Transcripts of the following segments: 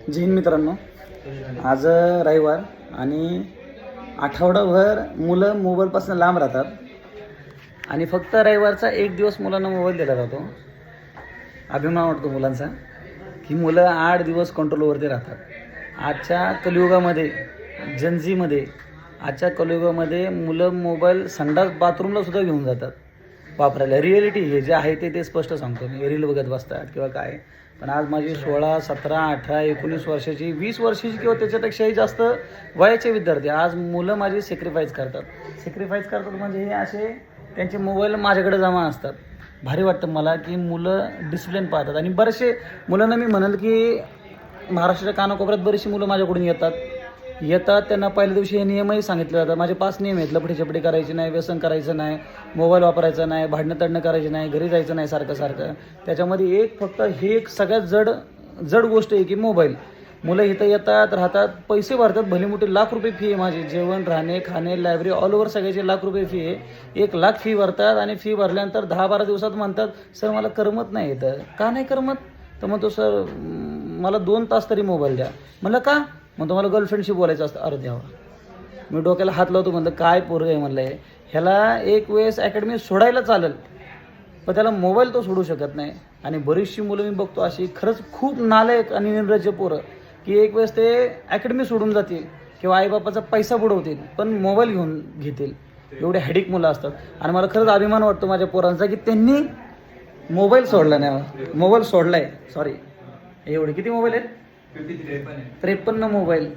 जय हिंद मित्रांनो, आज रविवार आणि आठवडाभर मुलं मोबाईलपासून लांब राहतात आणि फक्त रविवारचा एक दिवस मुलांना मोबाईल दिला जातो. अभिमान वाटतो मुलांचा की मुलं 8 दिवस कंट्रोलवरती राहतात. आजच्या कलियुगामध्ये जनजीमध्ये आजच्या कलियुगामध्ये मुलं मोबाईल संडास बाथरूमला सुद्धा घेऊन जातात वापरायला. रिॲलिटी हे जे आहे ते स्पष्ट सांगतो मी. रील बघत बसतात किंवा काय. पण आज माझी 16, 17, 18, 19 वर्षाची, 20 वर्षाची किंवा त्याच्यापेक्षाही जास्त वयाचे विद्यार्थी आज मुलं माझी सॅक्रिफाईस करतात म्हणजे हे असे त्यांचे मोबाईल माझ्याकडे जमा असतात. भारी वाटतं मला की मुलं डिसिप्लिन पाळतात. आणि बरेचसे मुलांना मी म्हणाल की महाराष्ट्राच्या कानाकोपऱ्यात बरीचशी मुलं माझ्याकडून येतात त्यांना पहिल्या दिवशी हे नियमही सांगितले जातात. माझे 5 नियम आहेत. लपडी करायची नाही, व्यसन करायचं नाही, मोबाईल वापरायचा नाही, भांडणं तडणं करायची नाही, घरी जायचं नाही सारखं. त्याच्यामध्ये फक्त एक सगळ्यात जड गोष्ट आहे की मोबाईल. मुलं इथं येतात, राहतात, पैसे भरतात, भली मोठी लाख रुपये फी आहे माझी. जेवण, राहणे, खाणे, लायब्ररी ऑल ओव्हर सगळ्याची लाख रुपये फी आहे. 1 लाख फी भरतात आणि फी भरल्यानंतर 10-12 दिवसात म्हणतात सर मला करमत नाही येतं. का नाही करमत? तर म्हणतो सर मला 2 तास तरी मोबाईल द्या. म्हणलं का? मग तुम्हाला गर्लफ्रेंडशी बोलायचं असतं. अरे द्यावा. मी डोक्याला हात लावतो. म्हणलं काय पोरं आहे म्हणलं हे. ह्याला एक वेळेस अकॅडमी सोडायला चालेल पण त्याला मोबाईल तो सोडू शकत नाही. आणि बरीचशी मुलं मी बघतो अशी खरंच खूप नालायक आणि निर्लज्ज पोरं की एक वेळेस ते अकॅडमी सोडून जातील किंवा आईबापाचा पैसा बुडवतील पण मोबाईल घेऊन घेतील. एवढे हॅडिक मुलं असतात. आणि मला खरंच अभिमान वाटतो माझ्या पोरांचा की त्यांनी मोबाईल सोडला नाही. मोबाईल सोडलाय. सॉरी, एवढे किती मोबाईल आहेत? 53 मोबाईल.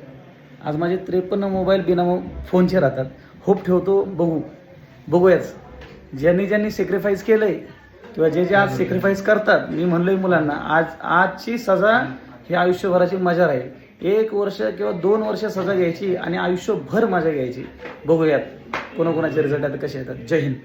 आज माझे 53 मोबाईल बिना फोनचे राहतात. होप ठेवतो बघूयाच ज्यांनी सॅक्रिफाईस केलं आहे किंवा जे आज सॅक्रिफाईस करतात. मी म्हणलोय मुलांना आजची सजा ही आयुष्यभराची मजा राहील. 1 वर्ष किंवा 2 वर्ष सजा घ्यायची आणि आयुष्यभर मजा घ्यायची. बघूयात कोणाकोणाचे रिझल्ट आता कसे येतात. जय हिंद.